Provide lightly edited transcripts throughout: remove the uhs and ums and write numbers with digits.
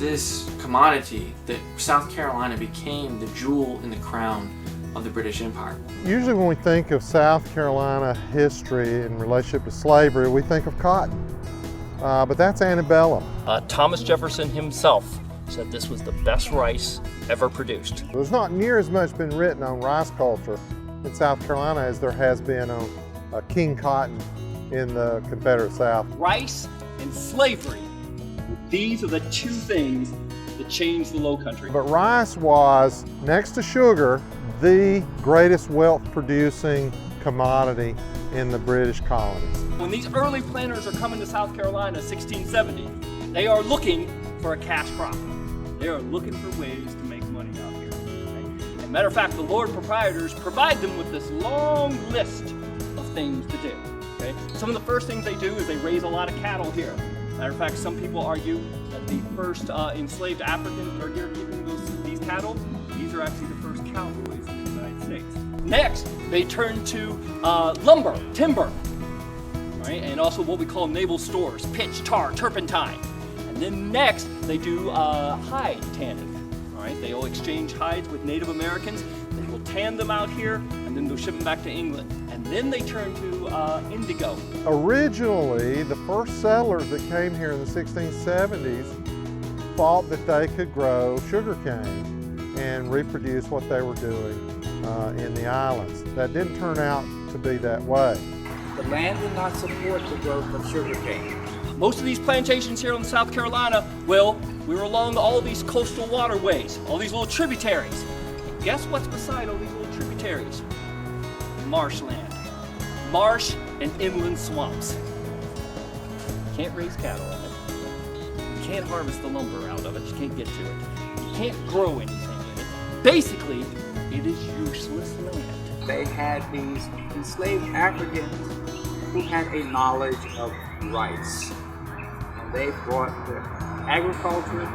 this commodity that South Carolina became the jewel in the crown of the British Empire. Usually when we think of South Carolina history in relationship to slavery, we think of cotton, but that's antebellum. Thomas Jefferson himself said this was the best rice ever produced. There's not near as much been written on rice culture in South Carolina as there has been on King Cotton in the Confederate South. Rice and slavery. These are the two things that changed the Low Country. But rice was, next to sugar, the greatest wealth-producing commodity in the British colonies. When these early planters are coming to South Carolina, 1670, they are looking for a cash crop. They are looking for ways to make money out here. Okay? As a matter of fact, the Lord proprietors provide them with this long list of things to do. Okay? Some of the first things they do is they raise a lot of cattle here. Matter of fact, some people argue that the first enslaved Africans that are here keeping these cattle, these are actually the first cowboys in the United States. Next, they turn to lumber, timber, right? And also what we call naval stores, pitch, tar, turpentine. And then next, they do hide tanning, all right? They will exchange hides with Native Americans. They will tan them out here, and then they'll ship them back to England. And then they turn to indigo. Originally, the first settlers that came here in the 1670s thought that they could grow sugarcane and reproduce what they were doing in the islands. That didn't turn out to be that way. The land did not support the growth of sugarcane. Most of these plantations here in South Carolina, well, we were along all these coastal waterways, all these little tributaries. And guess what's beside all these little tributaries? Marshland. Marsh and inland swamps. You can't raise cattle in it. You can't harvest the lumber out of it. You can't get to it. You can't grow anything in it. Basically, it is useless land. They had these enslaved Africans who had a knowledge of rice. And they brought the agriculture, the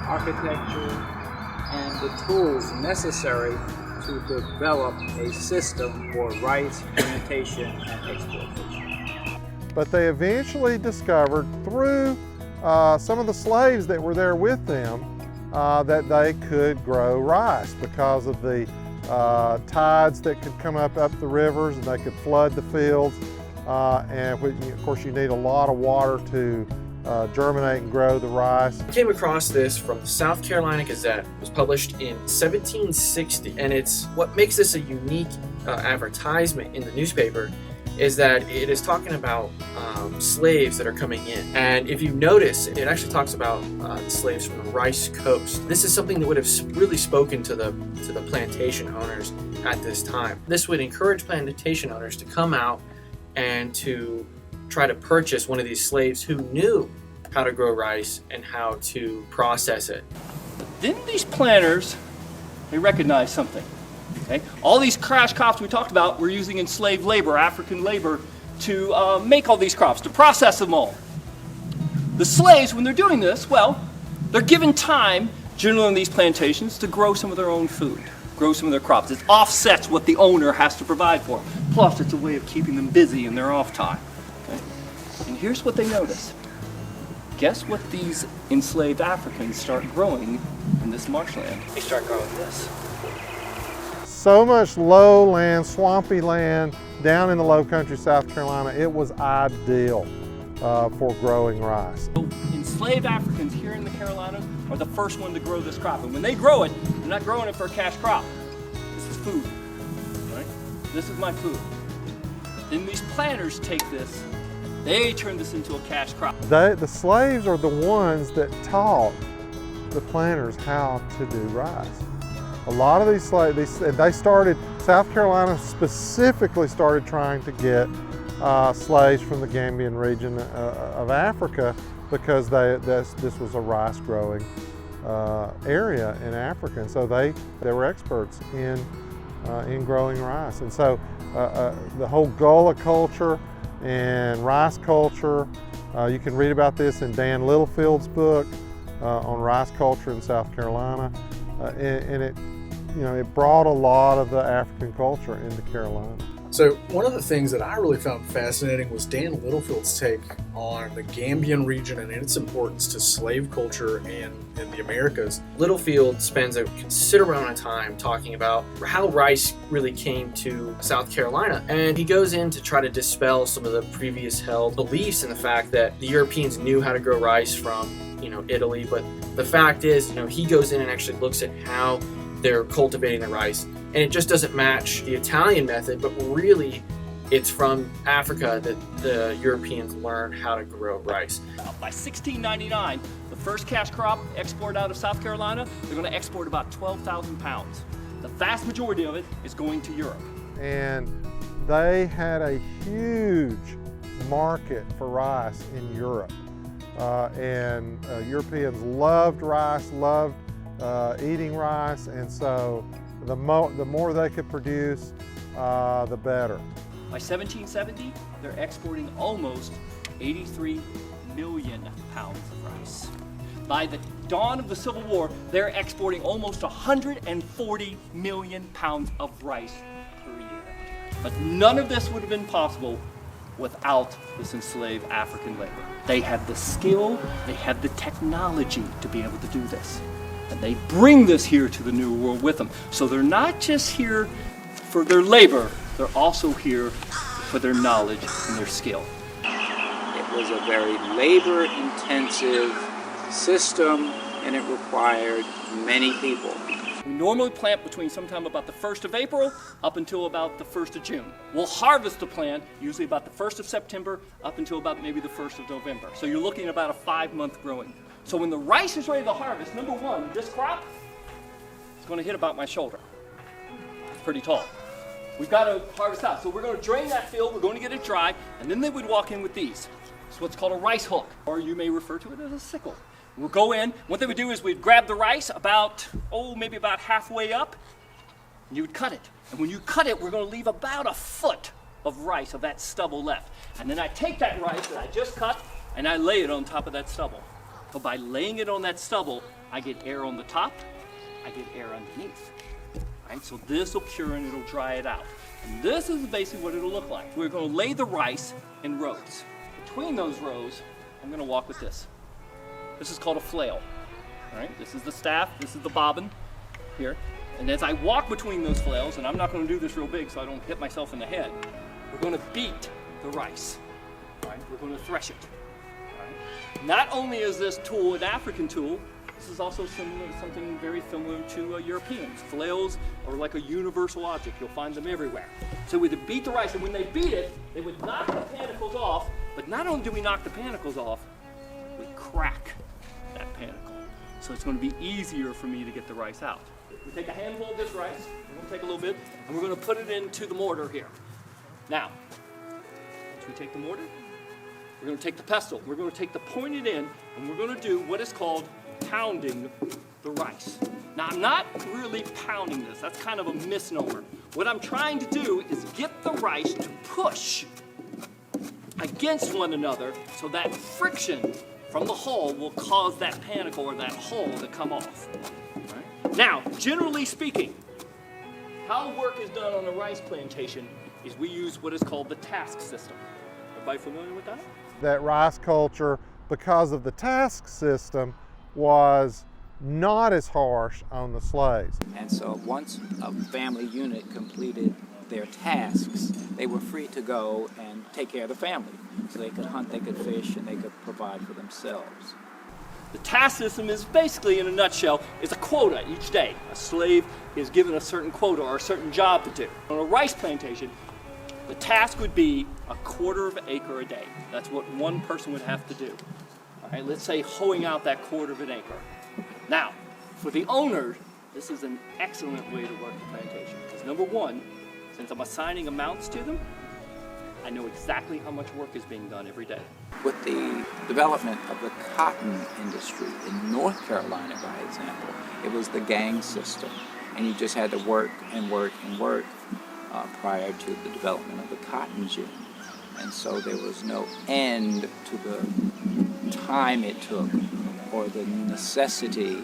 architecture, and the tools necessary to develop a system for rice fermentation and exportation. But they eventually discovered through some of the slaves that were there with them that they could grow rice because of the tides that could come up the rivers, and they could flood the fields. And of course you need a lot of water to germinate and grow the rice. I came across this from the South Carolina Gazette. It was published in 1760, and it's what makes this a unique advertisement in the newspaper is that it is talking about slaves that are coming in. And if you notice, it actually talks about slaves from the Rice Coast. This is something that would have really spoken to the plantation owners at this time. This would encourage plantation owners to come out and to try to purchase one of these slaves who knew how to grow rice and how to process it. Then these planters, they recognized something. Okay? All these cash crops we talked about were using enslaved labor, African labor, to make all these crops, to process them all. The slaves, when they're doing this, well, they're given time, generally on these plantations, to grow some of their own food, grow some of their crops. It offsets what the owner has to provide for. Plus, it's a way of keeping them busy in their off time. Okay? And here's what they notice. Guess what these enslaved Africans start growing in this marshland? They start growing this. So much lowland, swampy land down in the low country South Carolina, it was ideal for growing rice. So enslaved Africans here in the Carolinas are the first one to grow this crop. And when they grow it, they're not growing it for a cash crop. This is food, right? This is my food. Then these planters take this, they turn this into a cash crop. The slaves are the ones that taught the planters how to do rice. A lot of these slaves, they started, South Carolina specifically started trying to get slaves from the Gambian region of Africa because this was a rice growing area in Africa. And so they were experts in growing rice. And so the whole Gullah culture and rice culture, you can read about this in Dan Littlefield's book on rice culture in South Carolina. And it brought a lot of the African culture into Carolina. So one of the things that I really found fascinating was Dan Littlefield's take on the Gambian region and its importance to slave culture and the Americas. Littlefield spends a considerable amount of time talking about how rice really came to South Carolina, and he goes in to try to dispel some of the previous held beliefs in the fact that the Europeans knew how to grow rice from, Italy, but the fact is, he goes in and actually looks at how they're cultivating the rice, and it just doesn't match the Italian method, but really it's from Africa that the Europeans learned how to grow rice. By 1699, the first cash crop export out of South Carolina, they're going to export about 12,000 pounds. The vast majority of it is going to Europe. And they had a huge market for rice in Europe. Europeans loved rice, loved eating rice, and so the more they could produce, the better. By 1770, they're exporting almost 83 million pounds of rice. By the dawn of the Civil War, they're exporting almost 140 million pounds of rice per year. But none of this would have been possible without this enslaved African labor. They had the skill, they had the technology to be able to do this. And they bring this here to the New World with them. So they're not just here for their labor, they're also here for their knowledge and their skill. It was a very labor-intensive system, and it required many people. We normally plant between sometime about the 1st of April up until about the 1st of June. We'll harvest the plant usually about the 1st of September up until about maybe the 1st of November. So you're looking at about a 5-month growing. So when the rice is ready to harvest, number one, this crop is going to hit about my shoulder. It's pretty tall. We've got to harvest out. So we're going to drain that field, we're going to get it dry, and then they would walk in with these. It's what's called a rice hook, or you may refer to it as a sickle. We'll go in, what they would do is we'd grab the rice about, maybe about halfway up, and you would cut it. And when you cut it, we're going to leave about a foot of rice, of that stubble left. And then I take that rice that I just cut, and I lay it on top of that stubble. But by laying it on that stubble, I get air on the top, I get air underneath. Right? So this will cure and it'll dry it out. And this is basically what it'll look like. We're going to lay the rice in rows. Between those rows, I'm going to walk with this. This is called a flail. All right? This is the staff, this is the bobbin here. And as I walk between those flails, and I'm not going to do this real big so I don't hit myself in the head, we're going to beat the rice. All right? We're going to thresh it. Not only is this tool an African tool, this is also something very similar to Europeans. Flails are like a universal object. You'll find them everywhere. So we would beat the rice, and when they beat it, they would knock the panicles off. But not only do we knock the panicles off, we crack that panicle. So it's going to be easier for me to get the rice out. We take a handful of this rice, we're going to take a little bit, and we're going to put it into the mortar here. Now, once we take the mortar, we're going to take the pestle, we're going to take the pointed end, and we're going to do what is called pounding the rice. Now, I'm not really pounding this. That's kind of a misnomer. What I'm trying to do is get the rice to push against one another so that friction from the hull will cause that panicle or that hull to come off. Right? Now, generally speaking, how work is done on a rice plantation is we use what is called the task system. Everybody familiar with that? That rice culture, because of the task system, was not as harsh on the slaves. And so once a family unit completed their tasks, they were free to go and take care of the family. So they could hunt, they could fish, and they could provide for themselves. The task system is basically, in a nutshell, is a quota each day. A slave is given a certain quota or a certain job to do. On a rice plantation, the task would be 1/4 acre a day. That's what one person would have to do. All right, let's say hoeing out that 1/4 acre. Now, for the owner, this is an excellent way to work the plantation. Because number one, since I'm assigning amounts to them, I know exactly how much work is being done every day. With the development of the cotton industry in North Carolina, by example, it was the gang system. And you just had to work and work and work prior to the development of the cotton gin. And so there was no end to the time it took or the necessity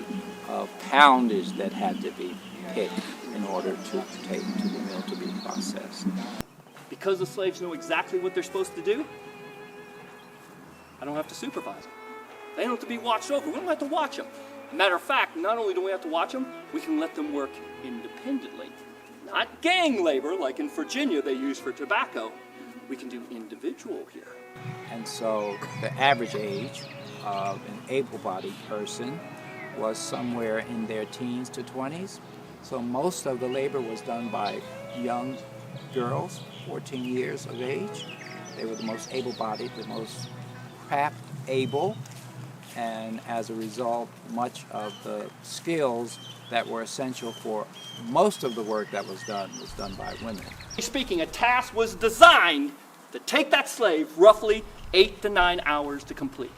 of poundage that had to be picked in order to take to the mill to be processed. because the slaves know exactly what they're supposed to do, I don't have to supervise them. They don't have to be watched over. We don't have to watch them. Matter of fact, not only do we have to watch them, we can let them work independently. Not gang labor like in Virginia they use for tobacco. We can do individual here. And so the average age of an able-bodied person was somewhere in their teens to 20s. So most of the labor was done by young girls, 14 years of age. They were the most able-bodied, the most craft able, and as a result, much of the skills that were essential for most of the work that was done by women. Speaking, a task was designed to take that slave roughly 8 to 9 hours to complete.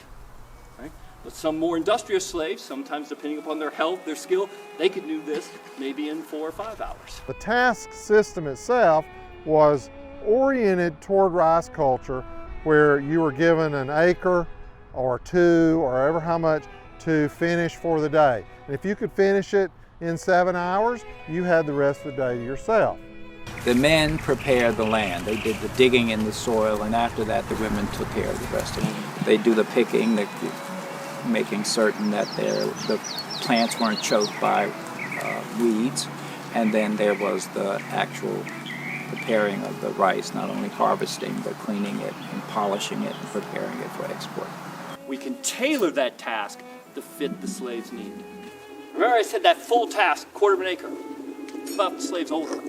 Right? But some more industrious slaves, sometimes depending upon their health, their skill, they could do this maybe in 4 or 5 hours. The task system itself was oriented toward rice culture, where you were given an acre or 2 or ever how much to finish for the day. And if you could finish it in 7 hours, you had the rest of the day to yourself. The men prepared the land. They did the digging in the soil, and after that the women took care of the rest of it. They do the picking, making certain that the plants weren't choked by weeds, and then there was the actual preparing of the rice, not only harvesting, but cleaning it and polishing it and preparing it for export. We can tailor that task to fit the slave's need. Remember I said that full task, 1/4 of an acre. What about the slave's older?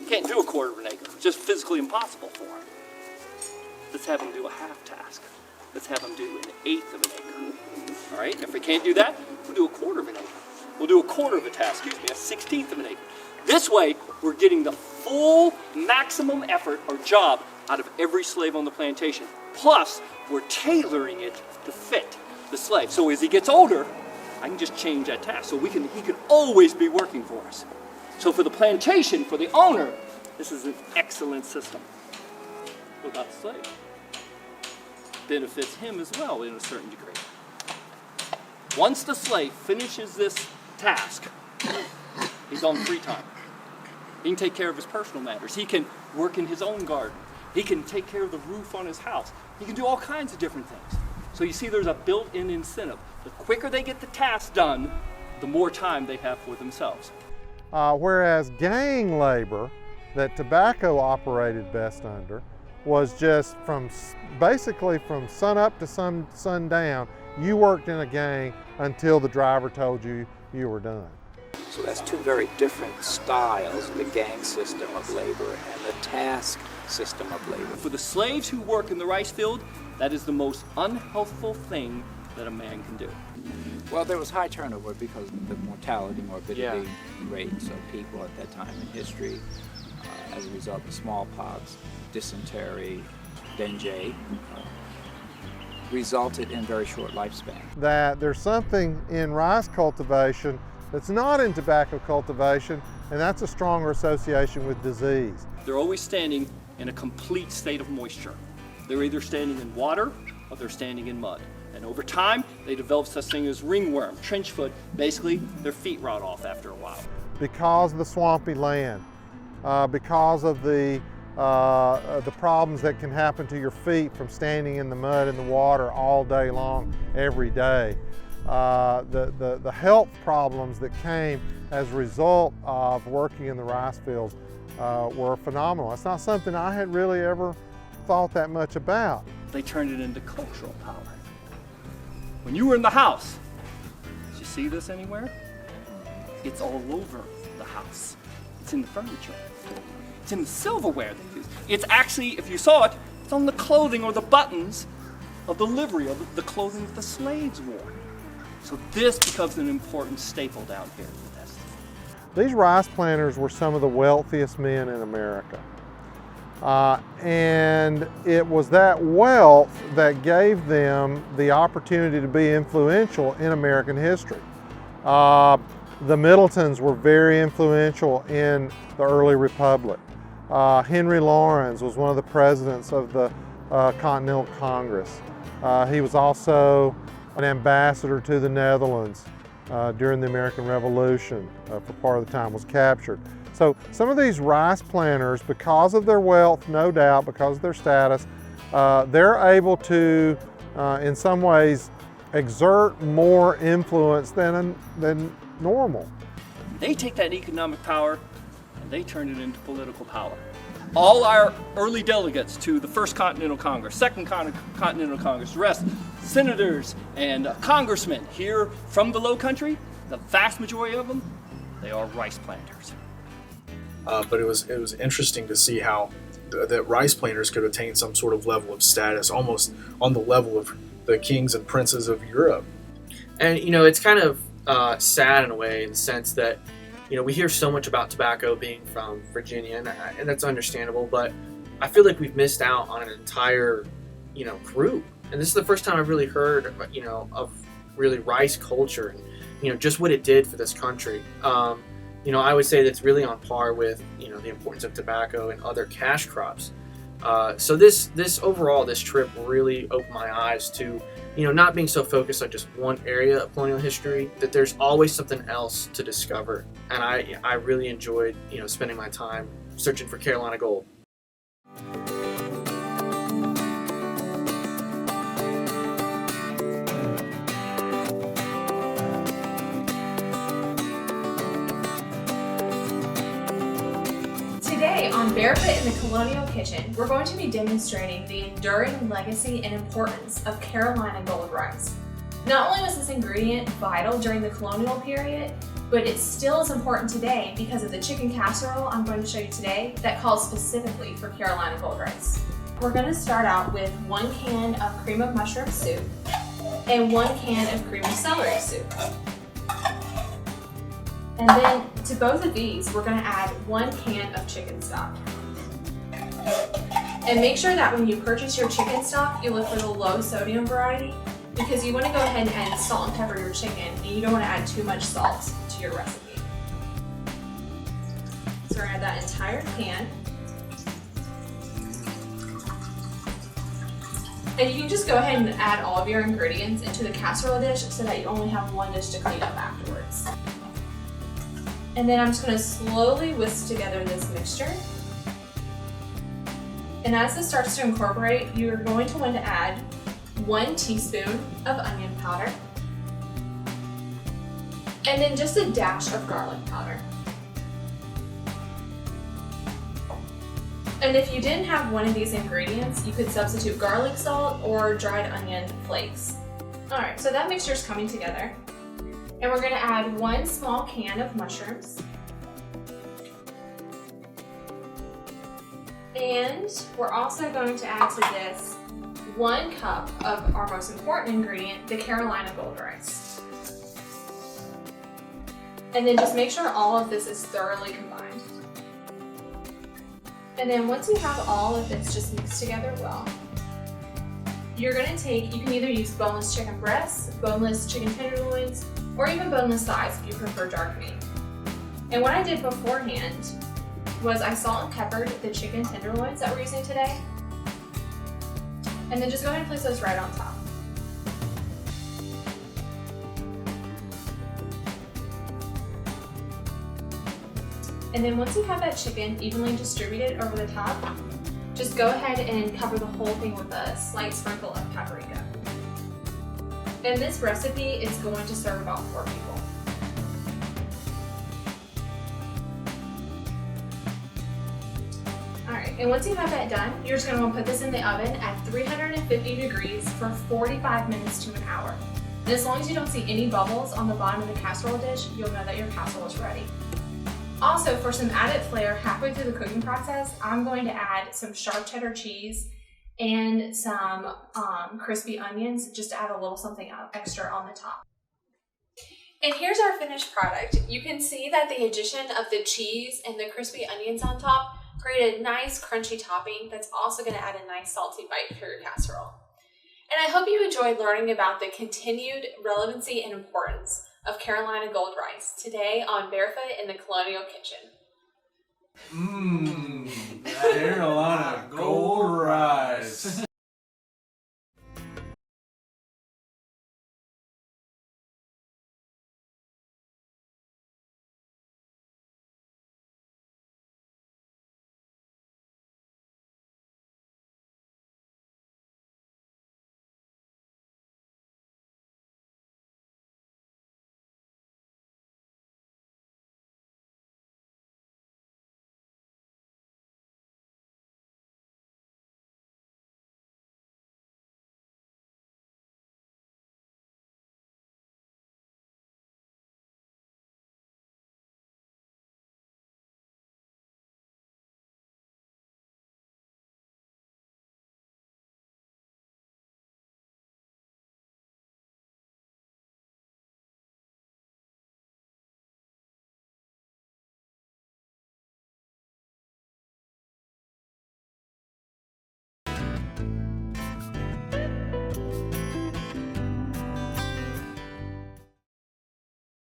Can't do a 1/4 of an acre. It's just physically impossible for him. Let's have him do a half task. Let's have him do an 1/8 of an acre. All right, if we can't do that, we'll do a 1/4 of an acre. We'll do a 1/4 of a task, a 1/16 of an acre. This way, we're getting the full maximum effort or job out of every slave on the plantation. Plus, we're tailoring it to fit the slave. So as he gets older, I can just change that task. So he can always be working for us. So for the plantation, for the owner, this is an excellent system. What about the slave? Benefits him as well in a certain degree. Once the slave finishes this task, he's on free time. He can take care of his personal matters. He can work in his own garden. He can take care of the roof on his house. He can do all kinds of different things. So you see there's a built-in incentive. The quicker they get the task done, the more time they have for themselves. Whereas gang labor that tobacco operated best under was just basically from sun up to sundown, you worked in a gang until the driver told you you were done. So that's two very different styles, the gang system of labor and the task system of labor. For the slaves who work in the rice field, that is the most unhealthful thing that a man can do. Well, there was high turnover because of the morbidity rates of people at that time in history as a result of smallpox, dysentery, dengue, resulted in very short lifespan. That there's something in rice cultivation that's not in tobacco cultivation, and that's a stronger association with disease. They're always standing in a complete state of moisture. They're either standing in water or they're standing in mud. And over time, they develop such thing as ringworm, trench foot. Basically, their feet rot off after a while. Because of the swampy land, because of the problems that can happen to your feet from standing in the mud and the water all day long, every day. The health problems that came as a result of working in the rice fields were phenomenal. It's not something I had really ever thought that much about. They turned it into cultural power. When you were in the house, did you see this anywhere? It's all over the house. It's in the furniture. It's in the silverware they use. It's actually, if you saw it, it's on the clothing or the buttons of the livery of the clothing that the slaves wore. So this becomes an important staple down here in the West. These rice planters were some of the wealthiest men in America. And it was that wealth that gave them the opportunity to be influential in American history. The Middletons were very influential in the early republic. Henry Laurens was one of the presidents of the Continental Congress. He was also an ambassador to the Netherlands during the American Revolution for part of the time, was captured. So some of these rice planters, because of their wealth, no doubt, because of their status, they're able to, in some ways, exert more influence than normal. They take that economic power and they turn it into political power. All our early delegates to the First Continental Congress, Second Continental Congress, the rest, senators and congressmen here from the Low Country, the vast majority of them, they are rice planters. But it was interesting to see how that rice planters could attain some sort of level of status, almost on the level of the kings and princes of Europe. And it's kind of sad in a way, in the sense that we hear so much about tobacco being from Virginia, and that's understandable. But I feel like we've missed out on an entire group. And this is the first time I've really heard of really rice culture, and just what it did for this country. I would say that's really on par with the importance of tobacco and other cash crops. So this trip really opened my eyes to not being so focused on just one area of colonial history, that there's always something else to discover. And I really enjoyed spending my time searching for Carolina gold. Today on Barefoot in the Colonial Kitchen, we're going to be demonstrating the enduring legacy and importance of Carolina gold rice. Not only was this ingredient vital during the colonial period, but it still is important today because of the chicken casserole I'm going to show you today that calls specifically for Carolina gold rice. We're going to start out with 1 can of cream of mushroom soup and 1 can of cream of celery soup. And then to both of these, we're going to add 1 can of chicken stock. And make sure that when you purchase your chicken stock, you look for the low sodium variety, because you want to go ahead and salt and pepper your chicken, and you don't want to add too much salt to your recipe. So we're going to add that entire can. And you can just go ahead and add all of your ingredients into the casserole dish so that you only have 1 dish to clean up afterwards. And then I'm just going to slowly whisk together this mixture. And as this starts to incorporate, you're going to want to add 1 teaspoon of onion powder, and then just a dash of garlic powder. And if you didn't have one of these ingredients, you could substitute garlic salt or dried onion flakes. Alright, so that mixture is coming together. And we're going to add 1 small can of mushrooms. And we're also going to add to this 1 cup of our most important ingredient, the Carolina gold rice. And then just make sure all of this is thoroughly combined. And then once you have all of this just mixed together well, you're going to take, you can either use boneless chicken breasts, boneless chicken tenderloins, or even boneless thighs if you prefer dark meat. And what I did beforehand was I salt and peppered the chicken tenderloins that we're using today. And then just go ahead and place those right on top. And then once you have that chicken evenly distributed over the top, just go ahead and cover the whole thing with a slight sprinkle of paprika. And this recipe is going to serve about 4 people. Alright, and once you have that done, you're just going to want to put this in the oven at 350 degrees for 45 minutes to an hour. And as long as you don't see any bubbles on the bottom of the casserole dish, you'll know that your casserole is ready. Also, for some added flair halfway through the cooking process, I'm going to add some sharp cheddar cheese and some crispy onions, just to add a little something extra on the top. And here's our finished product. You can see that the addition of the cheese and the crispy onions on top create a nice crunchy topping that's also going to add a nice salty bite for your casserole. And I hope you enjoyed learning about the continued relevancy and importance of Carolina gold rice today on Barefoot in the Colonial Kitchen. Carolina gold rice.